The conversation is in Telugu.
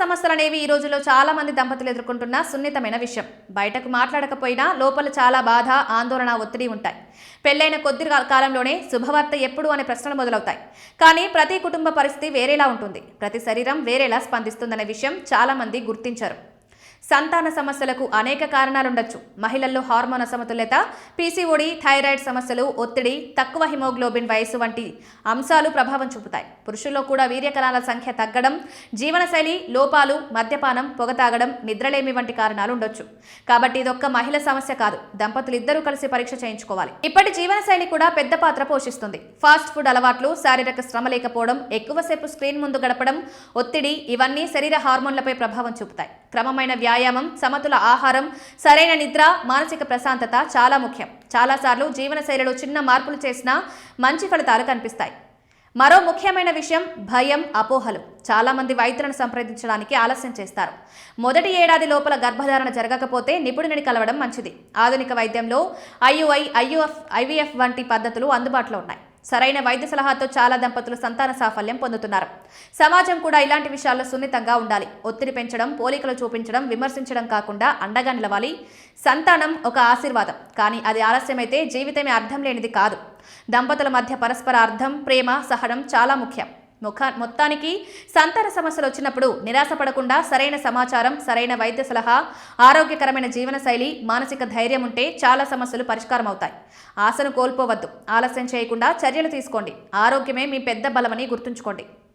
సమస్యలనేవి ఈ రోజుల్లో చాలా మంది దంపతులు ఎదుర్కొంటున్న సున్నితమైన విషయం. బయటకు మాట్లాడకపోయినా లోపల చాలా బాధ, ఆందోళన, ఒత్తిడి ఉంటాయి. పెళ్లైన కొద్ది కాలంలోనే శుభవార్త ఎప్పుడు అనే ప్రశ్నలు మొదలవుతాయి. కానీ ప్రతి కుటుంబ పరిస్థితి వేరేలా ఉంటుంది. ప్రతి శరీరం వేరేలా స్పందిస్తుందనే విషయం చాలా మంది గుర్తించరు. సంతాన సమస్యలకు అనేక కారణాలుండొచ్చు. మహిళల్లో హార్మోన్ అసమతుల్యత, పీసీఓడి, థైరాయిడ్ సమస్యలు, ఒత్తిడి, తక్కువ హిమోగ్లోబిన్ వయసు వంటి అంశాలు ప్రభావం చూపుతాయి. పురుషుల్లో కూడా వీర్యకణాల సంఖ్య తగ్గడం, జీవనశైలి లోపాలు, మద్యపానం, పొగ తాగడం, నిద్రలేమి వంటి కారణాలు ఉండొచ్చు. కాబట్టి ఇదొక్క మహిళ సమస్య కాదు, దంపతులు ఇద్దరూ కలిసి పరీక్ష చేయించుకోవాలి. ఇప్పటి జీవనశైలి కూడా పెద్ద పాత్ర పోషిస్తుంది. ఫాస్ట్ ఫుడ్ అలవాట్లు, శారీరక శ్రమ లేకపోవడం, ఎక్కువసేపు స్క్రీన్ ముందు గడపడం, ఒత్తిడి ఇవన్నీ శరీర హార్మోన్లపై ప్రభావం చూపుతాయి. క్రమమైన వ్యాయామం, సమతుల ఆహారం, సరైన నిద్ర, మానసిక ప్రశాంతత చాలా ముఖ్యం. చాలాసార్లు జీవనశైలిలో చిన్న మార్పులు చేసినా మంచి ఫలితాలు కనిపిస్తాయి. మరో ముఖ్యమైన విషయం భయం, అపోహలు. చాలా మంది వైద్యులను సంప్రదించడానికి ఆలస్యం చేస్తారు. మొదటి ఏడాది లోపల గర్భధారణ జరగకపోతే నిపుణుడిని కలవడం మంచిది. ఆధునిక వైద్యంలో ఐయుఐ, ఐవీఎఫ్ వంటి పద్ధతులు అందుబాటులో ఉన్నాయి. సరైన వైద్య సలహాతో చాలా దంపతులు సంతాన సాఫల్యం పొందుతున్నారు. సమాజం కూడా ఇలాంటి విషయాల్లో సున్నితంగా ఉండాలి. ఒత్తిడి పెంచడం, పోలికలు చూపించడం, విమర్శించడం కాకుండా అండగా నిలవాలి. సంతానం ఒక ఆశీర్వాదం, కానీ అది ఆలస్యమైతే జీవితమే అర్థం లేనిది కాదు. దంపతుల మధ్య పరస్పర అర్థం, ప్రేమ, సహనం చాలా ముఖ్యం. మొత్తానికి సంతాన సమస్యలు వచ్చినప్పుడు నిరాశపడకుండా సరైన సమాచారం, సరైన వైద్య సలహా, ఆరోగ్యకరమైన జీవనశైలి, మానసిక ధైర్యం ఉంటే చాలా సమస్యలు పరిష్కారం అవుతాయి. ఆశను కోల్పోవద్దు. ఆలస్యం చేయకుండా చర్యలు తీసుకోండి. ఆరోగ్యమే మీ పెద్ద బలమని గుర్తుంచుకోండి.